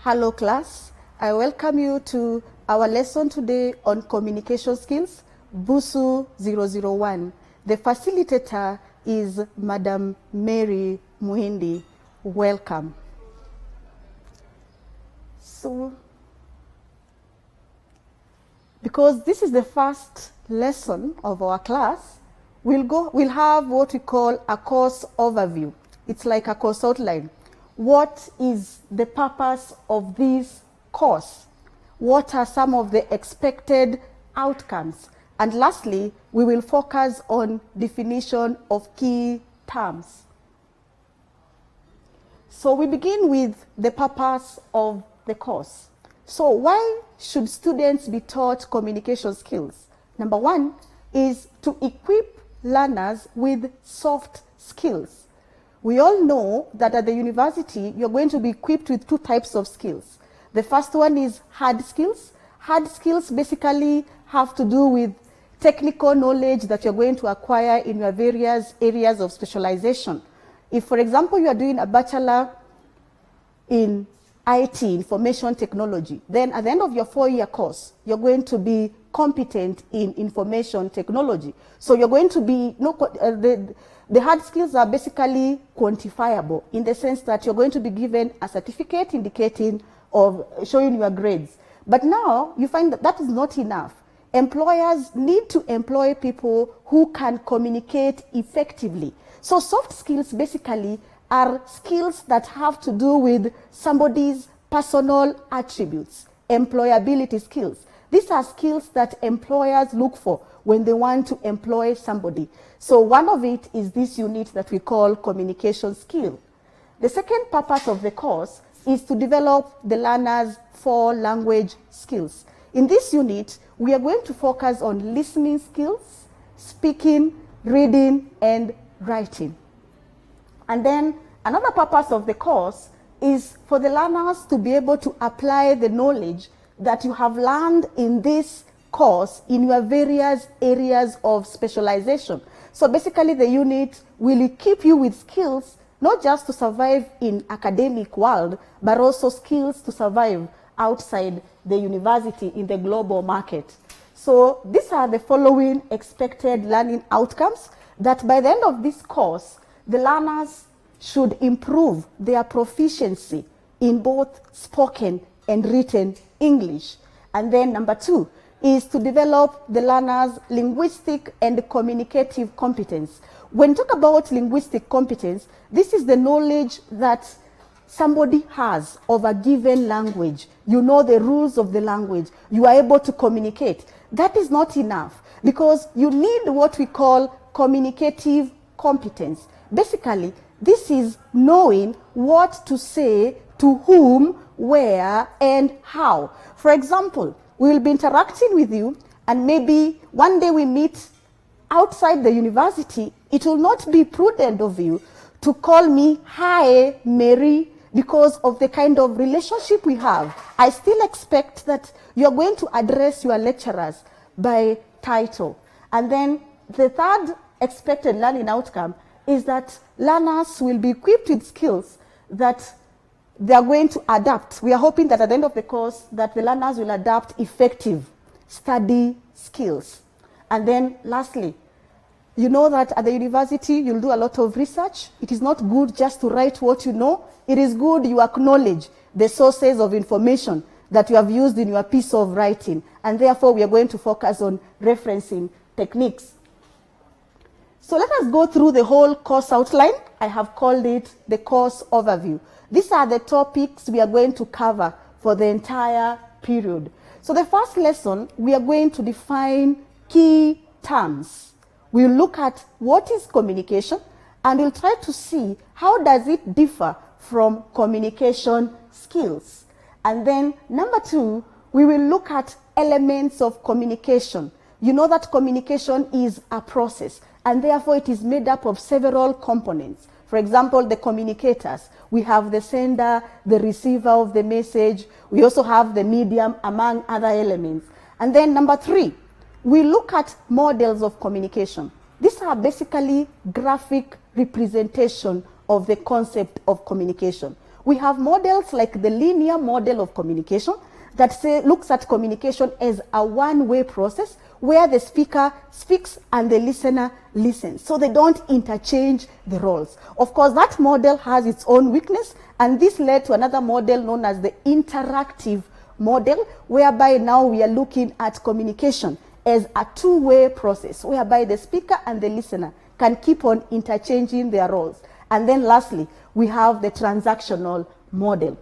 Hello class, I welcome you to our lesson today on communication skills, DUCU001. The facilitator is Madam Mary Muhindi. Welcome. So, because this is the first lesson of our class, we'll have what we call a course overview. It's like a course outline. What is the purpose of this course? What are some of the expected outcomes? And lastly, we will focus on definition of key terms. So we begin with the purpose of the course. So why should students be taught communication skills? Number one is to equip learners with soft skills. We all know that at the university, you're going to be equipped with two types of skills. The first one is hard skills. Hard skills basically have to do with technical knowledge that you're going to acquire in your various areas of specialization. If, for example, you are doing a bachelor in IT, information technology, then at the end of your 4-year course, you're going to be competent in information technology. So you're going to be, the hard skills are basically quantifiable in the sense that you're going to be given a certificate indicating of showing your grades. But now you find that that is not enough. Employers need to employ people who can communicate effectively. So soft skills basically are skills that have to do with somebody's personal attributes, employability skills. These are skills that employers look for when they want to employ somebody. So one of it is this unit that we call communication skill. The second purpose of the course is to develop the learners' 4 language skills. In this unit, we are going to focus on listening skills, speaking, reading, and writing. And then another purpose of the course is for the learners to be able to apply the knowledge that you have learned in this course in your various areas of specialization. So basically the unit will equip you with skills not just to survive in academic world, but also skills to survive outside the university in the global market. So these are the following expected learning outcomes that by the end of this course, the learners should improve their proficiency in both spoken and written English. And then number 2 is to develop the learner's linguistic and communicative competence. When we talk about linguistic competence, this is the knowledge that somebody has of a given language. You know the rules of the language. You are able to communicate. That is not enough because you need what we call communicative competence. Basically, this is knowing what to say to whom, where, and how. For example, we will be interacting with you, and maybe one day we meet outside the university. It will not be prudent of you to call me, "Hi, Mary," because of the kind of relationship we have. I still expect that you are going to address your lecturers by title. And then the third expected learning outcome is that learners will be equipped with skills that they are going to adapt. We are hoping that at the end of the course that the learners will adapt effective study skills. And then lastly, you know that at the university you'll do a lot of research. It is not good just to write what you know. It is good you acknowledge the sources of information that you have used in your piece of writing. And therefore we are going to focus on referencing techniques. So let us go through the whole course outline. I have called it the course overview. These are the topics we are going to cover for the entire period. So the first lesson, we are going to define key terms. We'll look at what is communication, and we'll try to see how does it differ from communication skills. And then number 2, we will look at elements of communication. You know that communication is a process, and therefore it is made up of several components. For example, the communicators. We have the sender, the receiver of the message. We also have the medium, among other elements. And then number 3, we look at models of communication. These are basically graphic representation of the concept of communication. We have models like the linear model of communication that looks at communication as a one-way process where the speaker speaks and the listener listens. So they don't interchange the roles. Of course, that model has its own weakness, and this led to another model known as the interactive model, whereby now we are looking at communication as a two-way process, whereby the speaker and the listener can keep on interchanging their roles. And then lastly, we have the transactional model.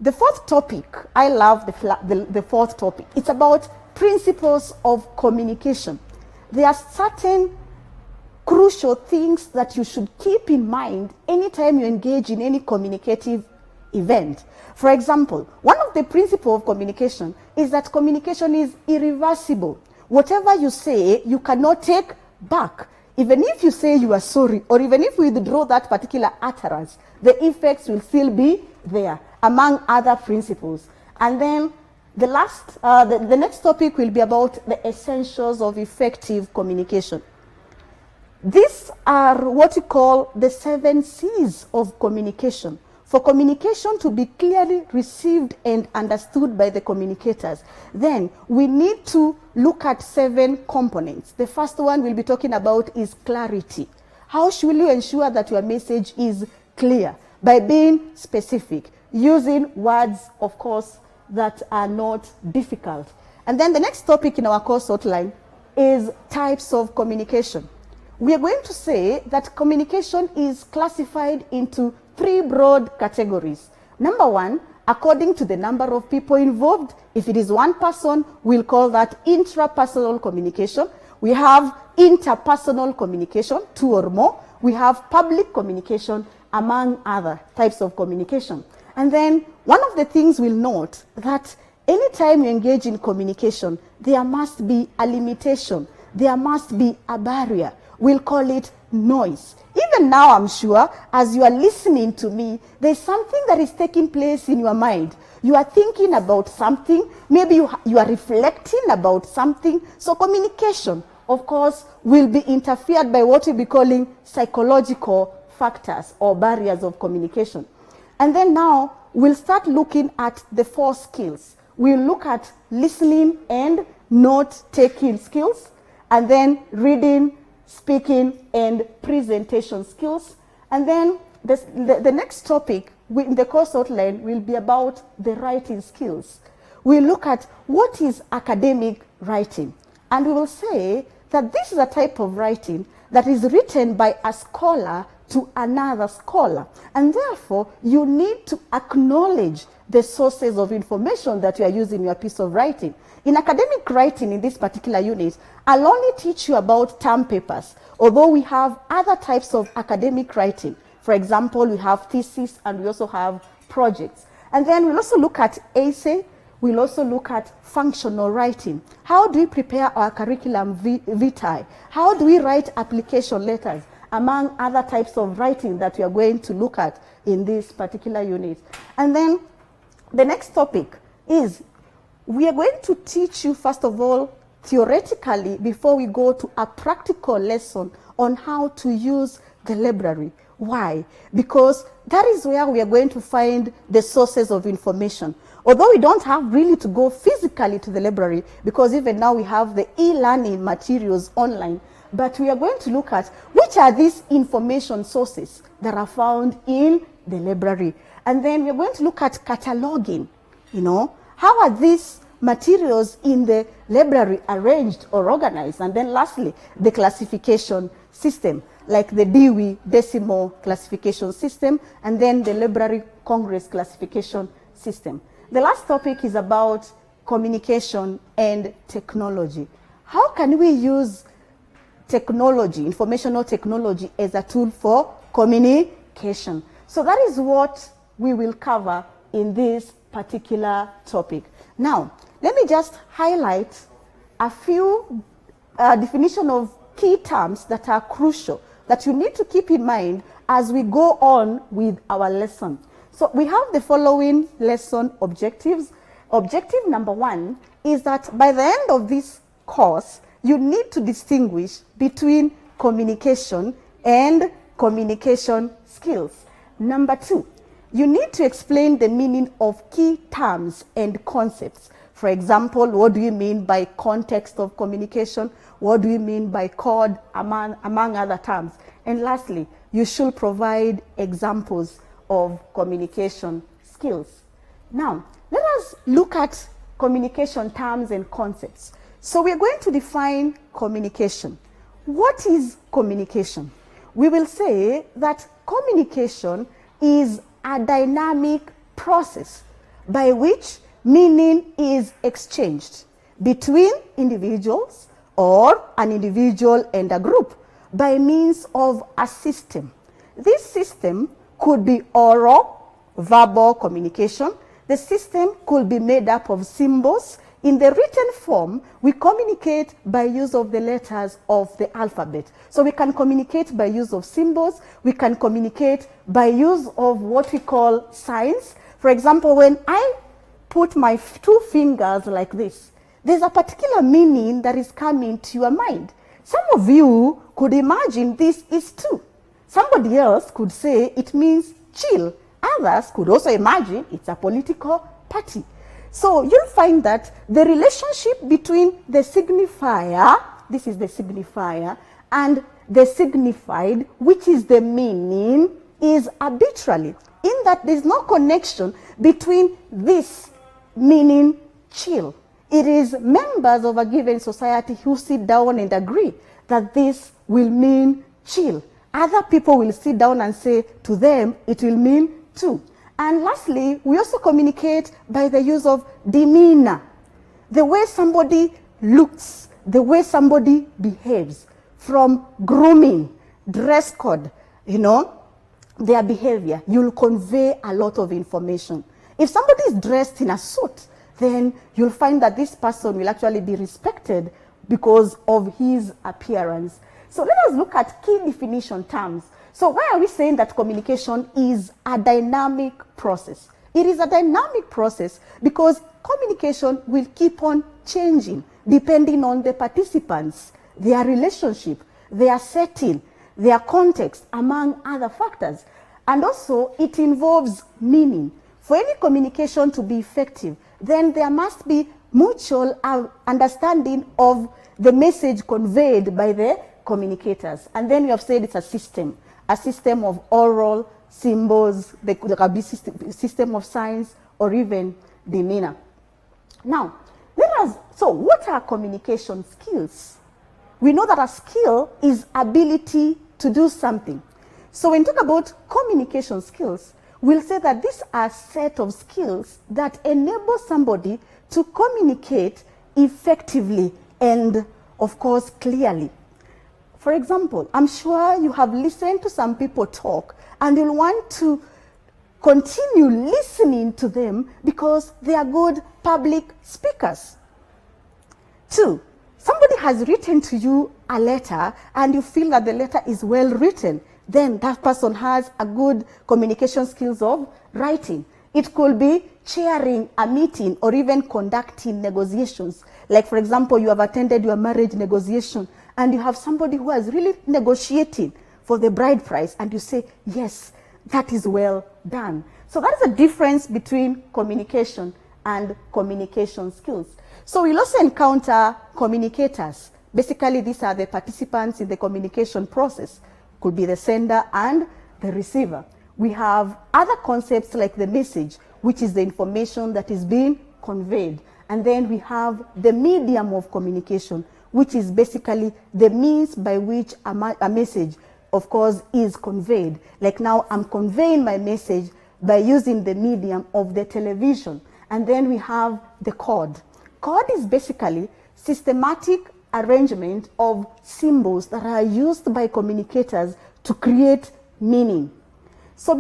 The fourth topic, I love the fourth topic. It's about principles of communication. There are certain crucial things that you should keep in mind anytime you engage in any communicative event. For example, one of the principles of communication is that communication is irreversible. Whatever you say, you cannot take back. Even if you say you are sorry, or even if you withdraw that particular utterance, the effects will still be there, among other principles. And then the next topic will be about the essentials of effective communication. These are what we call the 7 C's of communication. For communication to be clearly received and understood by the communicators, then we need to look at 7 components. The first one we'll be talking about is clarity. How should you ensure that your message is clear? By being specific, using words, of course, that are not difficult. And then the next topic in our course outline is types of communication. We are going to say that communication is classified into 3 broad categories. Number 1, according to the number of people involved. If it is one person, we'll call that intrapersonal communication. We have interpersonal communication, 2 or more. We have public communication, among other types of communication. And then one of the things we'll note that anytime you engage in communication, there must be a limitation. There must be a barrier. We'll call it noise. Even now, I'm sure, as you are listening to me, there's something that is taking place in your mind. You are thinking about something. Maybe you are reflecting about something. So communication, of course, will be interfered by what we'll be calling psychological factors or barriers of communication. And then now, we'll start looking at the 4 skills. We'll look at listening and note-taking skills, and then reading, speaking, and presentation skills. And then the next topic in the course outline will be about the writing skills. We'll look at what is academic writing. And we will say that this is a type of writing that is written by a scholar to another scholar. And therefore, you need to acknowledge the sources of information that you are using in your piece of writing. In academic writing, in this particular unit, I'll only teach you about term papers, although we have other types of academic writing. For example, we have thesis and we also have projects. And then we'll also look at essay. We'll also look at functional writing. How do we prepare our curriculum vitae? How do we write application letters? Among other types of writing that we are going to look at in this particular unit. And then the next topic is we are going to teach you, first of all, theoretically, before we go to a practical lesson on how to use the library. Why? Because that is where we are going to find the sources of information. Although we don't have really to go physically to the library, because even now we have the e-learning materials online, but we are going to look at which are these information sources that are found in the library. And then we are going to look at cataloging. How are these materials in the library arranged or organized? And then lastly, the classification system, like the Dewey Decimal Classification System, and then the Library Congress Classification System. The last topic is about communication and technology. How can we use technology, informational technology, as a tool for communication? So that is what we will cover in this particular topic. Now, let me just highlight a few definitions of key terms that are crucial that you need to keep in mind as we go on with our lesson. So we have the following lesson objectives. Objective number 1 is that by the end of this course, you need to distinguish between communication and communication skills. Number 2, you need to explain the meaning of key terms and concepts. For example, what do you mean by context of communication? What do you mean by code, among other terms? And lastly, you should provide examples of communication skills. Now, let us look at communication terms and concepts. So we're going to define communication. What is communication? We will say that communication is a dynamic process by which meaning is exchanged between individuals or an individual and a group by means of a system. This system could be oral, verbal communication. The system could be made up of symbols. In the written form, we communicate by use of the letters of the alphabet. So we can communicate by use of symbols. We can communicate by use of what we call signs. For example, when I put my two fingers like this, there's a particular meaning that is coming to your mind. Some of you could imagine this is two. Somebody else could say it means chill. Others could also imagine it's a political party. So you'll find that the relationship between the signifier, this is the signifier, and the signified, which is the meaning, is arbitrary, in that there's no connection between this meaning chill. It is members of a given society who sit down and agree that this will mean chill. Other people will sit down and say to them it will mean two. And lastly, we also communicate by the use of demeanor. The way somebody looks, the way somebody behaves, from grooming, dress code, their behavior, you'll convey a lot of information. If somebody is dressed in a suit, then you'll find that this person will actually be respected because of his appearance. So let us look at key definition terms. So why are we saying that communication is a dynamic process? It is a dynamic process because communication will keep on changing depending on the participants, their relationship, their setting, their context, among other factors. And also, it involves meaning. For any communication to be effective, then there must be mutual understanding of the message conveyed by the communicators. And then we have said it's a system of oral symbols, there could be system of signs, or even demeanor. Now, so what are communication skills? We know that a skill is ability to do something. So when we talk about communication skills, we'll say that these are a set of skills that enable somebody to communicate effectively and, of course, clearly. For example, I'm sure you have listened to some people talk and you'll want to continue listening to them because they are good public speakers. 2, somebody has written to you a letter and you feel that the letter is well written, then that person has a good communication skills of writing. It could be chairing a meeting or even conducting negotiations. Like, for example, you have attended your marriage negotiation and you have somebody who is really negotiating for the bride price and you say, yes, that is well done. So that is the difference between communication and communication skills. So we'll also encounter communicators. Basically, these are the participants in the communication process. Could be the sender and the receiver. We have other concepts like the message, which is the information that is being conveyed. And then we have the medium of communication, which is basically the means by which a message, of course, is conveyed. Like now, I'm conveying my message by using the medium of the television. And then we have the code. Code is basically systematic arrangement of symbols that are used by communicators to create meaning. So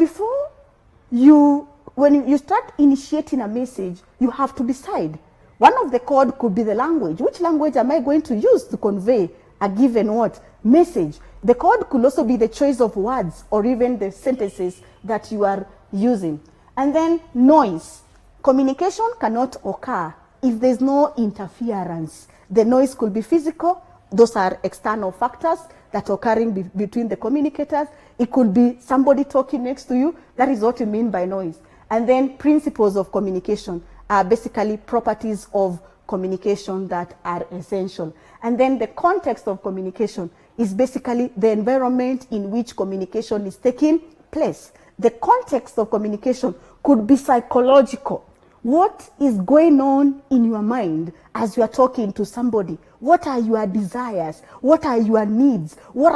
when you start initiating a message, you have to decide. One of the code could be the language. Which language am I going to use to convey a given message? The code could also be the choice of words or even the sentences that you are using. And then noise. Communication cannot occur if there's no interference. The noise could be physical. Those are external factors. that are occurring between the communicators. It could be somebody talking next to you. That is what we mean by noise. And then principles of communication are basically properties of communication that are essential. And then the context of communication is basically the environment in which communication is taking place. The context of communication could be psychological. What is going on in your mind as you are talking to somebody? What are your desires? What are your needs? What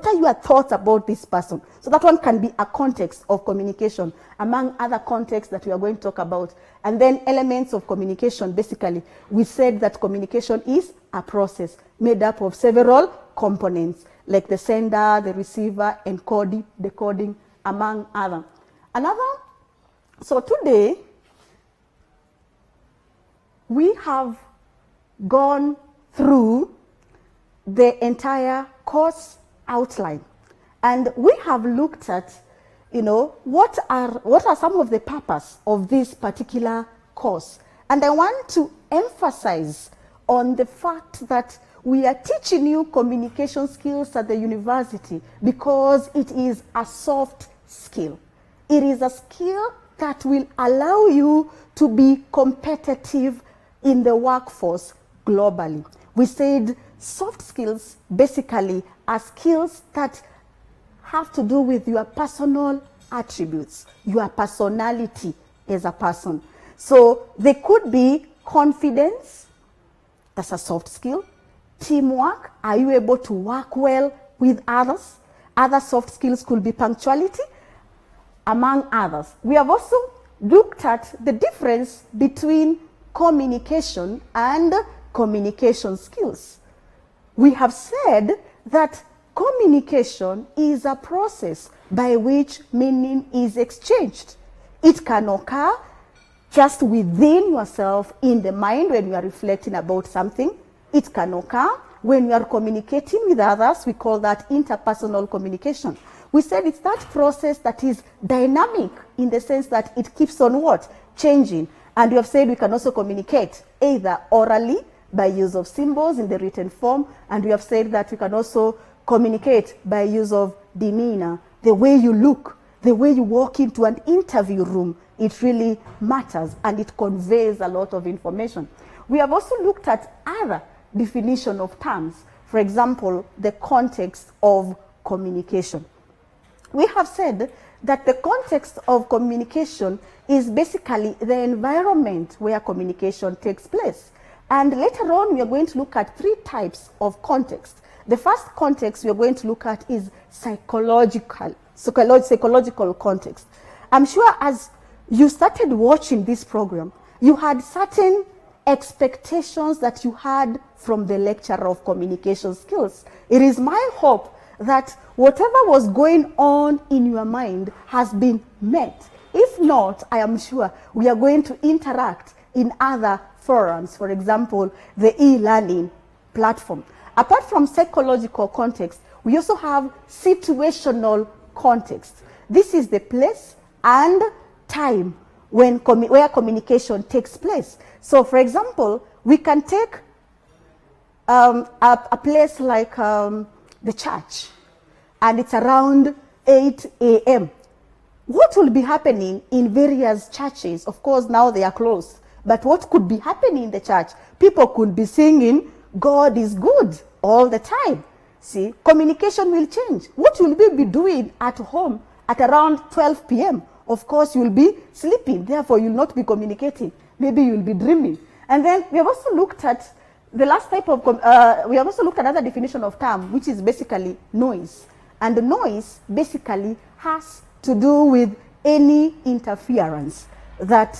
are your thoughts about this person? So that one can be a context of communication, among other contexts that we are going to talk about. And then elements of communication, basically, we said that communication is a process made up of several components, like the sender, the receiver, encoding, decoding, among other. So today, we have gone through the entire course outline, and we have looked at, what are some of the purpose of this particular course. And I want to emphasize on the fact that we are teaching you communication skills at the university because it is a soft skill. It is a skill that will allow you to be competitive in the workforce globally. We said soft skills basically are skills that have to do with your personal attributes, your personality as a person. So they could be confidence, that's a soft skill. Teamwork, are you able to work well with others? Other soft skills could be punctuality, among others. We have also looked at the difference between communication and communication skills. We have said that communication is a process by which meaning is exchanged. It can occur just within yourself in the mind when you are reflecting about something. It can occur when you are communicating with others. We call that interpersonal communication. We said it's that process that is dynamic in the sense that it keeps on what? Changing. And we have said we can also communicate either orally by use of symbols in the written form, and we have said that we can also communicate by use of demeanor. The way you look, the way you walk into an interview room, it really matters and it conveys a lot of information. We have also looked at other definition of terms. For example, the context of communication. We have said that the context of communication is basically the environment where communication takes place. And later on, we are going to look at 3 types of context. The first context we are going to look at is psychological context. I'm sure as you started watching this program, you had certain expectations that you had from the lecturer of communication skills. It is my hope that whatever was going on in your mind has been met. If not, I am sure we are going to interact in other forums, for example, the e-learning platform. Apart from psychological context, we also have situational context. This is the place and time where communication takes place. So, for example, we can take a place like the church, and it's around 8 a.m. What will be happening in various churches? Of course, now they are closed. But what could be happening in the church? People could be singing, God is good, all the time. See, communication will change. What will we be doing at home at around 12 p.m.? Of course, you'll be sleeping. Therefore, you'll not be communicating. Maybe you'll be dreaming. And then we have also looked at the last type of, we have also looked at another definition of term, which is basically noise. And the noise basically has to do with any interference that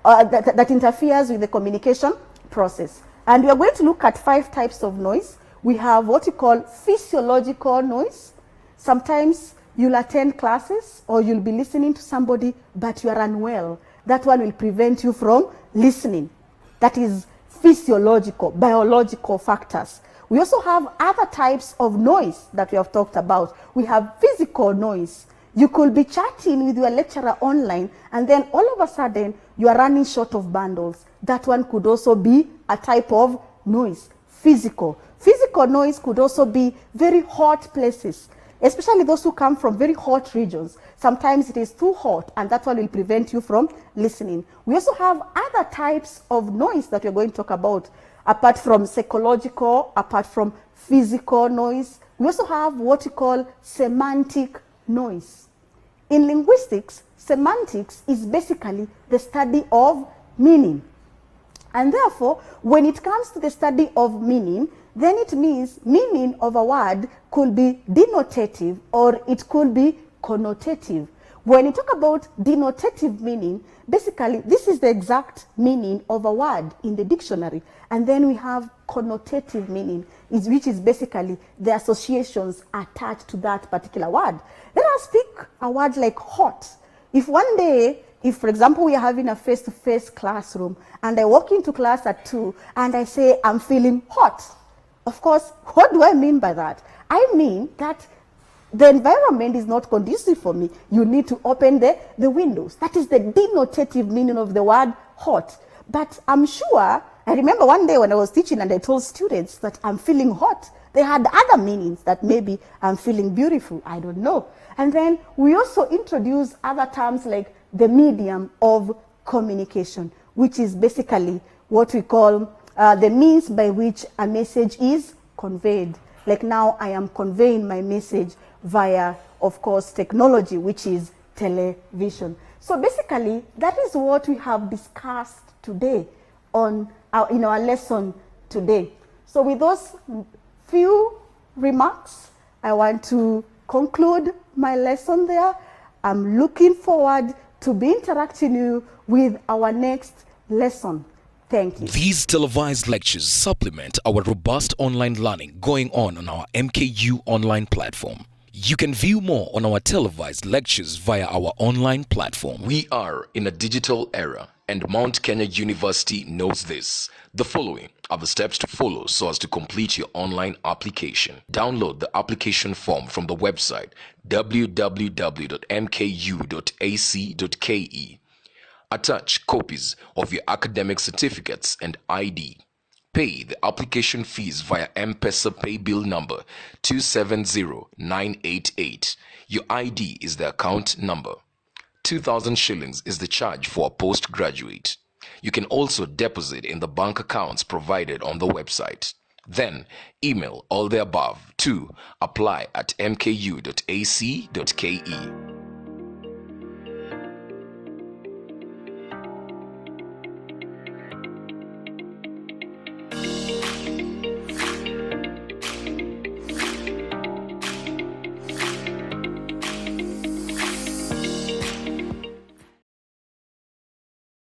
that interferes with the communication process. And we are going to look at 5 types of noise. We have what we call physiological noise. Sometimes you'll attend classes or you'll be listening to somebody, but you are unwell. That one will prevent you from listening. That is physiological, biological factors. We also have other types of noise that we have talked about. We have physical noise. You could be chatting with your lecturer online, and then all of a sudden you are running short of bundles. That one could also be a type of noise, physical. Physical noise could also be very hot places, especially those who come from very hot regions. Sometimes it is too hot, and that one will prevent you from listening. We also have other types of noise that we're going to talk about, apart from psychological, apart from physical noise. We also have what we call semantic noise. In linguistics, semantics is basically the study of meaning. And therefore, when it comes to the study of meaning, then it means meaning of a word could be denotative or it could be connotative. When you talk about denotative meaning, basically this is the exact meaning of a word in the dictionary. And then we have connotative meaning, which is basically the associations attached to that particular word. Let us pick a word like hot. If one day, if for example we are having a face-to-face classroom and I walk into class at 2 and I say I'm feeling hot, of course, what do I mean by that? I mean that the environment is not conducive for me. You need to open the windows. That is the denotative meaning of the word hot. But I'm sure, I remember one day when I was teaching and I told students that I'm feeling hot, they had other meanings, that maybe I'm feeling beautiful, I don't know. And then we also introduce other terms like the medium of communication, which is basically what we call the means by which a message is conveyed. Like now I am conveying my message via, of course, technology, which is television. So basically, that is what we have discussed today in our lesson today. So with those few remarks, I want to conclude my lesson there. I'm looking forward to be interacting with our next lesson. Thank you. These televised lectures supplement our robust online learning going on our MKU online platform. You can view more on our televised lectures via our online platform. We are in a digital era, and Mount Kenya University knows this. The following are the steps to follow so as to complete your online application. Download the application form from the website www.mku.ac.ke. Attach copies of your academic certificates and ID. Pay the application fees via M-Pesa pay bill number 270988. Your ID is the account number. 2,000 shillings is the charge for a postgraduate. You can also deposit in the bank accounts provided on the website. Then email all the above to apply@mku.ac.ke.